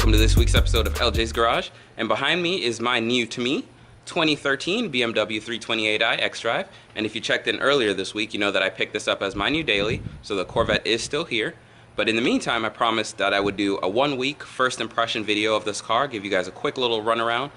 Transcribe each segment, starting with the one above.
welcome to this week's episode of Ljs Garage. And behind me is my new to me 2013 BMW 328i Xdrive. And if you checked in earlier this week, you know that I picked this up as my new daily, so the Corvette is still here. But in the meantime, I promised that I would do a 1-week first impression video of this car, give you guys a quick little run around,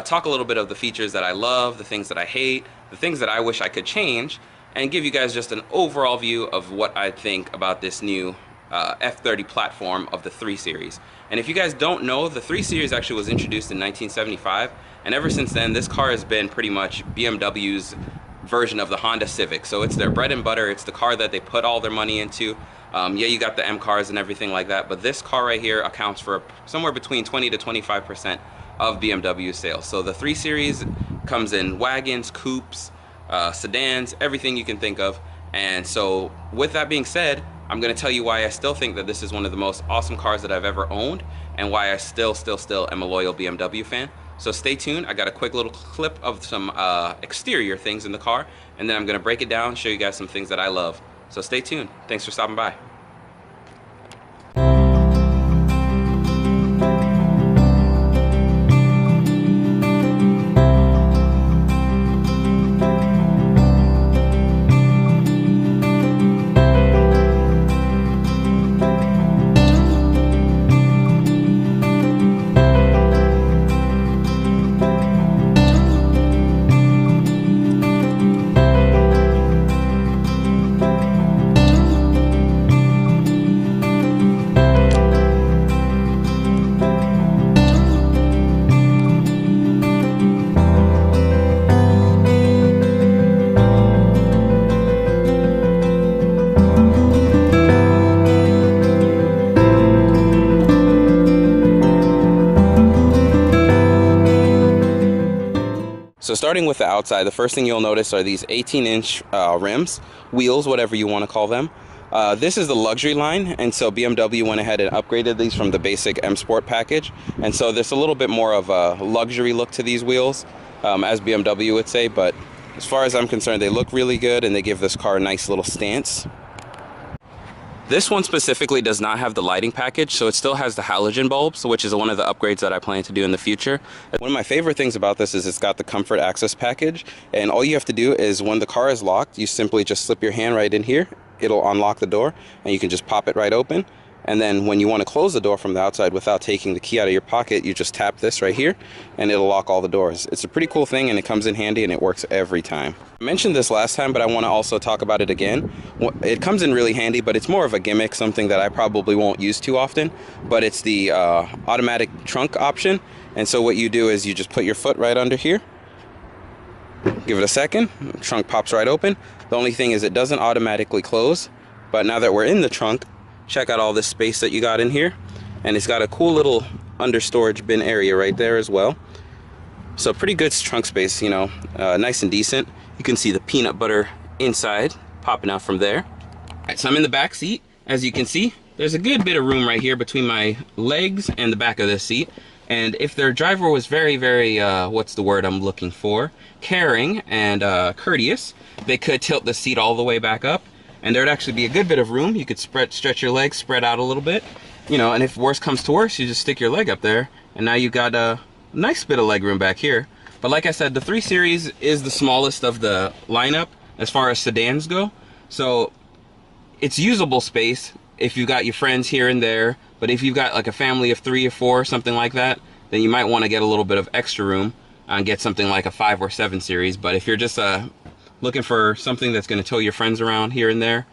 talk a little bit of the features that I love, the things that I hate, the things that I wish I could change, and give you guys just an overall view of what I think about this new F30 platform of the 3 Series. And if you guys don't know, the 3 Series actually was introduced in 1975, and ever since then this car has been pretty much BMW's version of the Honda Civic. So it's their bread and butter, it's the car that they put all their money into. Yeah, you got the M cars and everything like that, but this car right here accounts for somewhere between 20 to 25% of BMW sales. So the 3 Series comes in wagons, coupes, sedans, everything you can think of. And so with that being said, I'm going to tell you why I still think that this is one of the most awesome cars that I've ever owned, and why I still am a loyal BMW fan. So stay tuned. I got a quick little clip of some exterior things in the car, and then I'm going to break it down, show you guys some things that I love. So stay tuned. Thanks for stopping by. So starting with the outside, the first thing you'll notice are these 18-inch rims, wheels, whatever you want to call them. This is the luxury line, and so BMW went ahead and upgraded these from the basic M Sport package. And so there's a little bit more of a luxury look to these wheels, as BMW would say, but as far as I'm concerned, they look really good and they give this car a nice little stance. This one specifically does not have the lighting package, so it still has the halogen bulbs, which is one of the upgrades that I plan to do in the future. One of my favorite things about this is it's got the comfort access package, and all you have to do is when the car is locked, you simply just slip your hand right in here, it'll unlock the door, and you can just pop it right open. And then when you want to close the door from the outside without taking the key out of your pocket, you just tap this right here and it'll lock all the doors. It's a pretty cool thing, and it comes in handy and it works every time. I mentioned this last time, but I want to also talk about it again. It comes in really handy, but it's more of a gimmick, something that I probably won't use too often, but it's the automatic trunk option. And so what you do is you just put your foot right under here, give it a second, the trunk pops right open. The only thing is it doesn't automatically close, but now that we're in the trunk, check out all this space that you got in here, and it's got a cool little under storage bin area right there as well. So pretty good trunk space, you know, nice and decent. You can see the peanut butter inside popping out from there. All right, so I'm in the back seat. As you can see, there's a good bit of room right here between my legs and the back of this seat. And if their driver was very, what's the word I'm looking for, caring and courteous, they could tilt the seat all the way back up, and there'd actually be a good bit of room. You could stretch your legs, spread out a little bit, you know, and if worse comes to worse, you just stick your leg up there, and now you've got a nice bit of leg room back here. But like I said, the 3 Series is the smallest of the lineup as far as sedans go, so it's usable space if you've got your friends here and there. But if you've got like a family of 3 or 4, something like that, then you might want to get a little bit of extra room and get something like a 5 or 7 Series. But if you're just looking for something that's going to tow your friends around here and there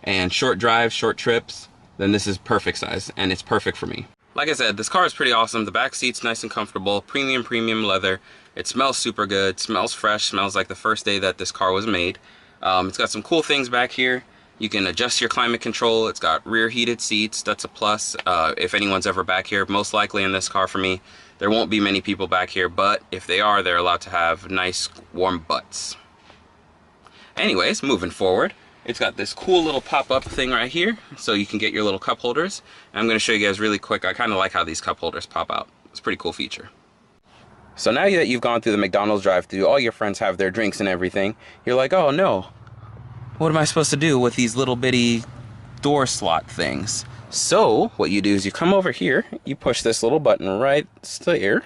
and short drives, short trips, then this is perfect size, and it's perfect for me. Like I said, this car is pretty awesome. The back seat's nice and comfortable, premium leather. It smells super good, smells fresh, smells like the first day that this car was made. It's got some cool things back here. You can adjust your climate control. It's got rear heated seats. That's a plus. If anyone's ever back here, most likely in this car for me, there won't be many people back here, but if they are, they're allowed to have nice warm butts. Anyways, moving forward, it's got this cool little pop-up thing right here, so you can get your little cup holders. And I'm going to show you guys really quick. I kind of like how these cup holders pop out. It's a pretty cool feature. So now that you've gone through the McDonald's drive-thru, all your friends have their drinks and everything, you're like, oh no, what am I supposed to do with these little bitty door slot things? So what you do is you come over here, you push this little button right there,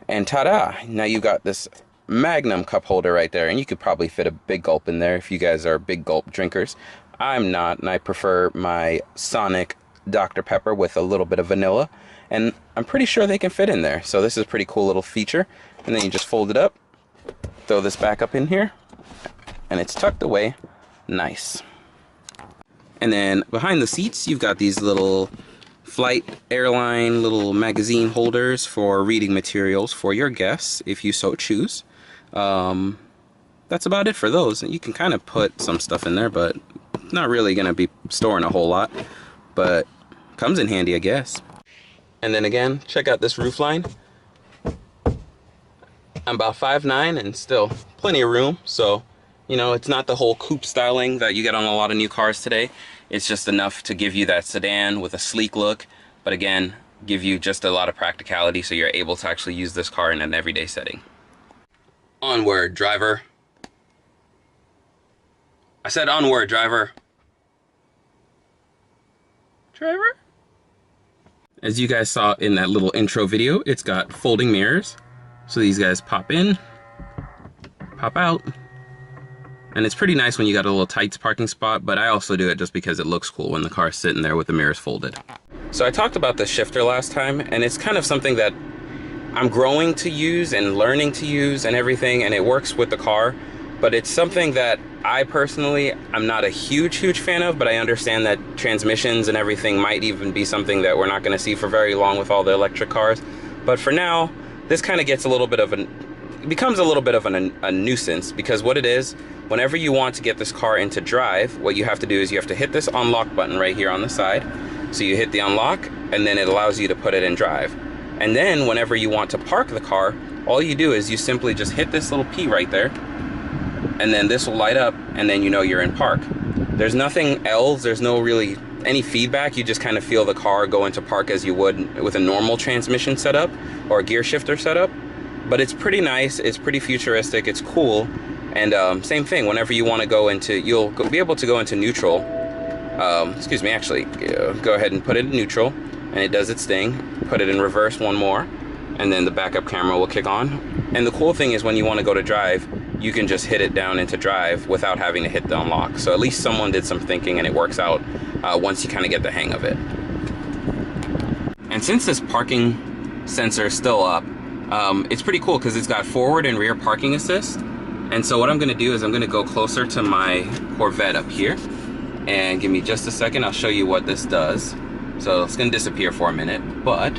and ta-da! Now you got this Magnum cup holder right there, and you could probably fit a big gulp in there if you guys are big gulp drinkers. I'm not, and I prefer my Sonic Dr. Pepper with a little bit of vanilla, and I'm pretty sure they can fit in there. So this is a pretty cool little feature. And then you just fold it up, throw this back up in here, and it's tucked away nice. And then behind the seats, you've got these little flight airline little magazine holders for reading materials for your guests, if you so choose. That's about it for those. You can kind of put some stuff in there, but not really going to be storing a whole lot. But comes in handy, I guess. And then again, check out this roof line. I'm about 5'9" and still plenty of room. So, you know, it's not the whole coupe styling that you get on a lot of new cars today. It's just enough to give you that sedan with a sleek look, but again, give you just a lot of practicality so you're able to actually use this car in an everyday setting. Onward, driver. I said onward, driver. Driver? As you guys saw in that little intro video, it's got folding mirrors. So these guys pop in, pop out. And it's pretty nice when you got a little tight parking spot, but I also do it just because it looks cool when the car's sitting there with the mirrors folded. So I talked about the shifter last time, and it's kind of something that I'm growing to use and learning to use and everything, and it works with the car. But it's something that I personally, I'm not a huge fan of, but I understand that transmissions and everything might even be something that we're not going to see for very long with all the electric cars. But for now, this kind of gets a little bit of becomes a little bit of a nuisance, because what it is, whenever you want to get this car into drive, what you have to do is you have to hit this unlock button right here on the side. So you hit the unlock, and then it allows you to put it in drive. And then whenever you want to park the car, all you do is you simply just hit this little P right there, and then this will light up, and then you know you're in park. There's nothing else, there's no really any feedback. You just kind of feel the car go into park as you would with a normal transmission setup or a gear shifter setup. But it's pretty nice, it's pretty futuristic, it's cool. And same thing, whenever you want to go into, you'll be able to go into neutral. Excuse me, actually, go ahead and put it in neutral, and it does its thing. Put it in reverse one more, and then the backup camera will kick on. And the cool thing is when you want to go to drive, you can just hit it down into drive without having to hit the unlock. So at least someone did some thinking, and it works out once you kind of get the hang of it. And since this parking sensor is still up, it's pretty cool because it's got forward and rear parking assist. And so what I'm going to do is I'm going to go closer to my Corvette up here, and give me just a second, I'll show you what this does. So it's going to disappear for a minute, but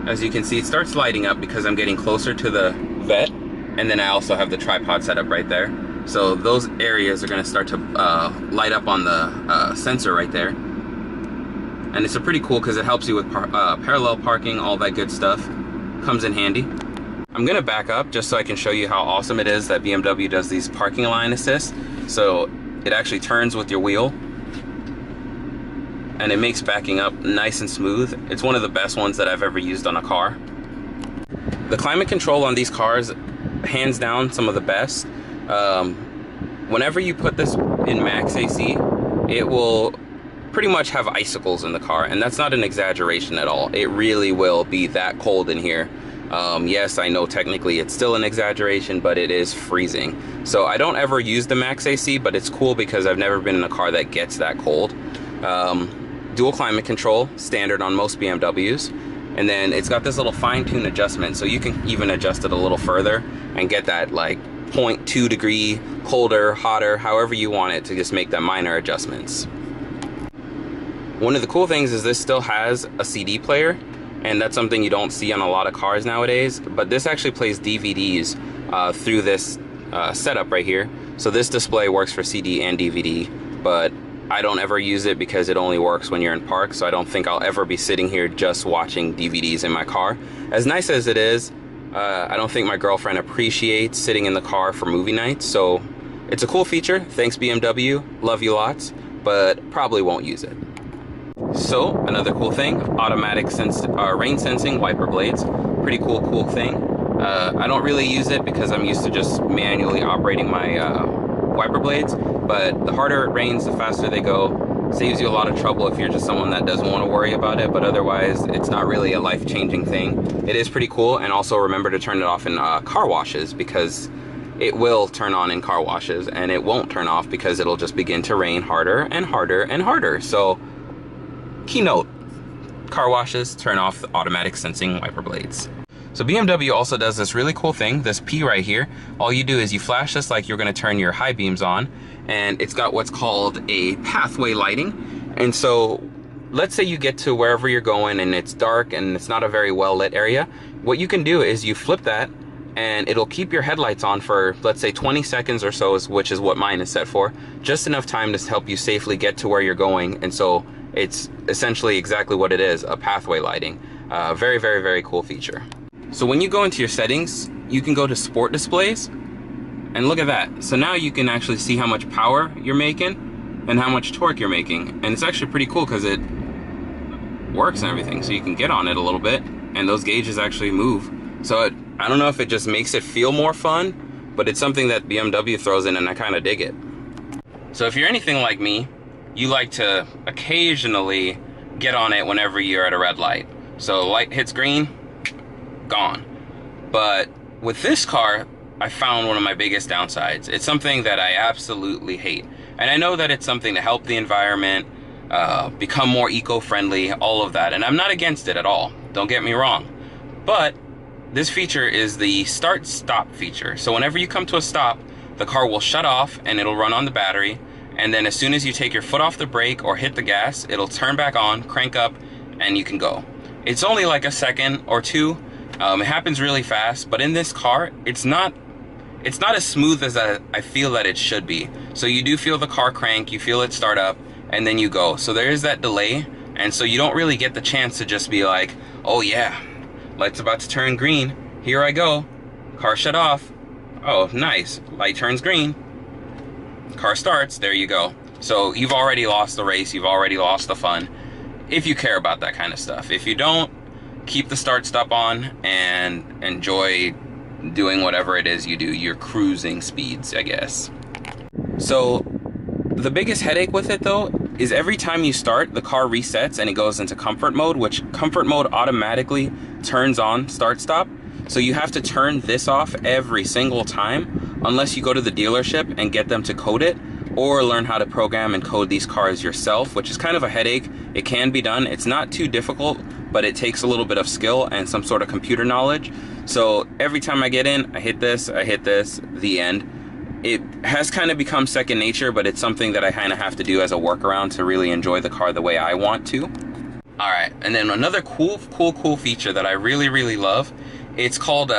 as you can see, it starts lighting up because I'm getting closer to the Vet, and then I also have the tripod set up right there. So those areas are going to start to light up on the sensor right there. And it's a pretty cool because it helps you with parallel parking, all that good stuff. Comes in handy. I'm gonna back up just so I can show you how awesome it is that BMW does these parking line assist. So it actually turns with your wheel, and it makes backing up nice and smooth. It's one of the best ones that I've ever used on a car. The climate control on these cars, hands down, some of the best. Whenever you put this in max AC, it will pretty much have icicles in the car, and that's not an exaggeration at all. It really will be that cold in here. Yes, I know technically it's still an exaggeration, but it is freezing. So I don't ever use the max AC, but it's cool because I've never been in a car that gets that cold. Dual climate control, standard on most BMWs. And then it's got this little fine-tune adjustment, so you can even adjust it a little further and get that like 0.2 degree colder, hotter, however you want it, to just make them minor adjustments. One of the cool things is this still has a CD player, and that's something you don't see on a lot of cars nowadays, but this actually plays DVDs through this setup right here. So this display works for CD and DVD, but I don't ever use it because it only works when you're in park, so I don't think I'll ever be sitting here just watching DVDs in my car. As nice as it is, I don't think my girlfriend appreciates sitting in the car for movie nights, so it's a cool feature. Thanks BMW, love you lots, but probably won't use it. So another cool thing, automatic rain sensing wiper blades. Pretty cool thing. I don't really use it because I'm used to just manually operating my wiper blades, but the harder it rains, the faster they go. Saves you a lot of trouble if you're just someone that doesn't want to worry about it, but otherwise it's not really a life-changing thing. It is pretty cool, and also remember to turn it off in car washes, because it will turn on in car washes, and it won't turn off because it'll just begin to rain harder and harder and harder. So, keynote, car washes, turn off the automatic sensing wiper blades. So BMW also does this really cool thing, this P right here. All you do is you flash this like you're gonna turn your high beams on, and it's got what's called a pathway lighting. And so let's say you get to wherever you're going and it's dark and it's not a very well lit area. What you can do is you flip that and it'll keep your headlights on for, let's say, 20 seconds or so, which is what mine is set for. Just enough time to help you safely get to where you're going. And so it's essentially exactly what it is, a pathway lighting. Very, very, very cool feature. So when you go into your settings, you can go to sport displays, and look at that. So now you can actually see how much power you're making and how much torque you're making. And it's actually pretty cool because it works and everything. So you can get on it a little bit and those gauges actually move. So I don't know if it just makes it feel more fun, but it's something that BMW throws in and I kind of dig it. So if you're anything like me, you like to occasionally get on it whenever you're at a red light. So light hits green, gone. But with this car, I found one of my biggest downsides. It's something that I absolutely hate. And I know that it's something to help the environment, become more eco-friendly, all of that. And I'm not against it at all. Don't get me wrong. But this feature is the start-stop feature. So whenever you come to a stop, the car will shut off and it'll run on the battery. And then as soon as you take your foot off the brake or hit the gas, it'll turn back on, crank up, and you can go. It's only like a second or two. It happens really fast, but in this car, it's not as smooth as I feel that it should be. So you do feel the car crank, you feel it start up, and then you go. So there is that delay, and so you don't really get the chance to just be like, oh yeah, light's about to turn green, here I go. Car shut off, oh nice, light turns green, car starts, there you go. So you've already lost the race, you've already lost the fun, if you care about that kind of stuff. If you don't, keep the start stop on and enjoy doing whatever it is you do, your cruising speeds, I guess. So the biggest headache with it though is every time you start, the car resets and it goes into comfort mode, which comfort mode automatically turns on start stop. So you have to turn this off every single time unless you go to the dealership and get them to code it, or learn how to program and code these cars yourself, which is kind of a headache. It can be done. It's not too difficult, but it takes a little bit of skill and some sort of computer knowledge. So every time I get in, I hit this, the end. It has kind of become second nature, but it's something that I kind of have to do as a workaround to really enjoy the car the way I want to. All right, and then another cool feature that I really love, it's called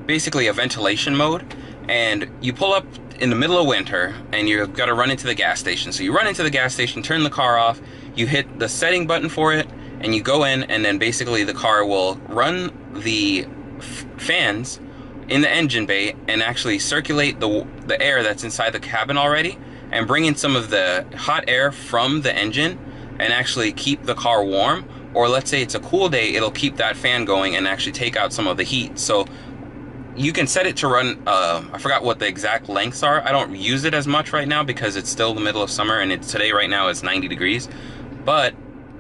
basically a ventilation mode. And you pull up in the middle of winter and you've got to run into the gas station. So you run into the gas station, turn the car off, you hit the setting button for it, and you go in, and then basically the car will run the fans in the engine bay and actually circulate the air that's inside the cabin already and bring in some of the hot air from the engine and actually keep the car warm. Or let's say it's a cool day, it'll keep that fan going and actually take out some of the heat. So you can set it to run, I forgot what the exact lengths are. I don't use it as much right now because it's still the middle of summer, and today right now it's 90 degrees. But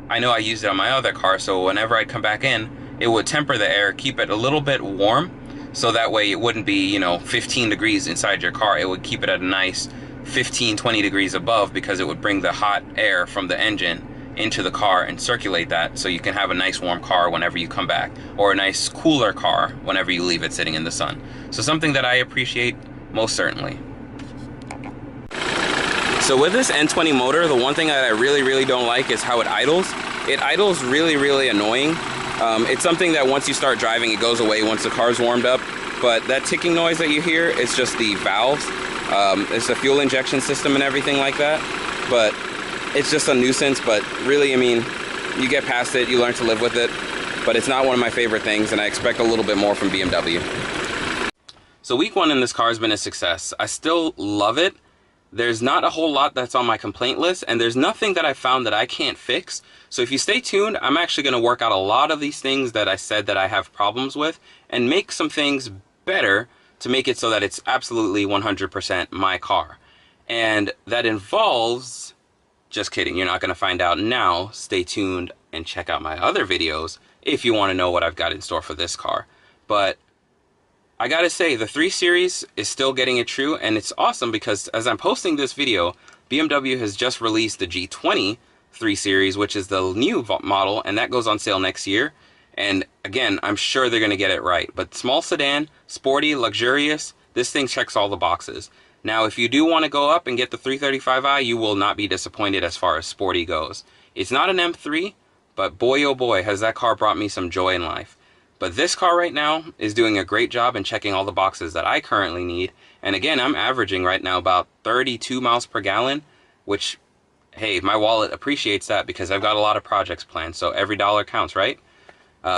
I know I used it on my other car, so whenever I'd come back in, it would temper the air, keep it a little bit warm, so that way it wouldn't be, 15 degrees inside your car. It would keep it at a nice 15, 20 degrees above, because it would bring the hot air from the engine into the car and circulate that, so you can have a nice warm car whenever you come back, or a nice cooler car whenever you leave it sitting in the sun. So something that I appreciate most certainly. So with this N20 motor, the one thing that I really don't like is how it idles. It idles really annoying. It's something that once you start driving, it goes away once the car's warmed up. But that ticking noise that you hear is just the valves. It's a fuel injection system and everything like that. But it's just a nuisance. But really, I mean, you get past it, you learn to live with it. But it's not one of my favorite things, and I expect a little bit more from BMW. So week one in this car has been a success. I still love it. There's not a whole lot that's on my complaint list, and there's nothing that I found that I can't fix. So if you stay tuned, I'm actually going to work out a lot of these things that I said that I have problems with and make some things better to make it so that it's absolutely 100% my car. And that involves, just kidding, you're not going to find out now. Stay tuned and check out my other videos if you want to know what I've got in store for this car. But I gotta say, the 3 Series is still getting it true, and it's awesome because as I'm posting this video, BMW has just released the G20 3 Series, which is the new model, and that goes on sale next year. And again, I'm sure they're going to get it right. But small sedan, sporty, luxurious, this thing checks all the boxes. Now, if you do want to go up and get the 335i, you will not be disappointed as far as sporty goes. It's not an M3, but boy oh boy has that car brought me some joy in life. But this car right now is doing a great job in checking all the boxes that I currently need. And again, I'm averaging right now about 32 miles per gallon, which, hey, my wallet appreciates that because I've got a lot of projects planned, so every dollar counts, right?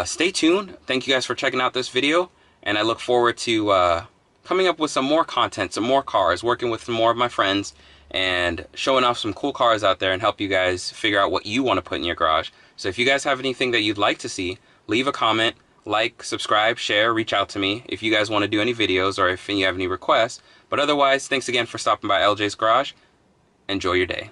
Stay tuned. Thank you guys for checking out this video, and I look forward to coming up with some more content, some more cars, working with some more of my friends, and showing off some cool cars out there and help you guys figure out what you want to put in your garage. So if you guys have anything that you'd like to see, leave a comment, like, subscribe, share, reach out to me if you guys want to do any videos or if you have any requests. But otherwise, thanks again for stopping by LJ's Garage. Enjoy your day.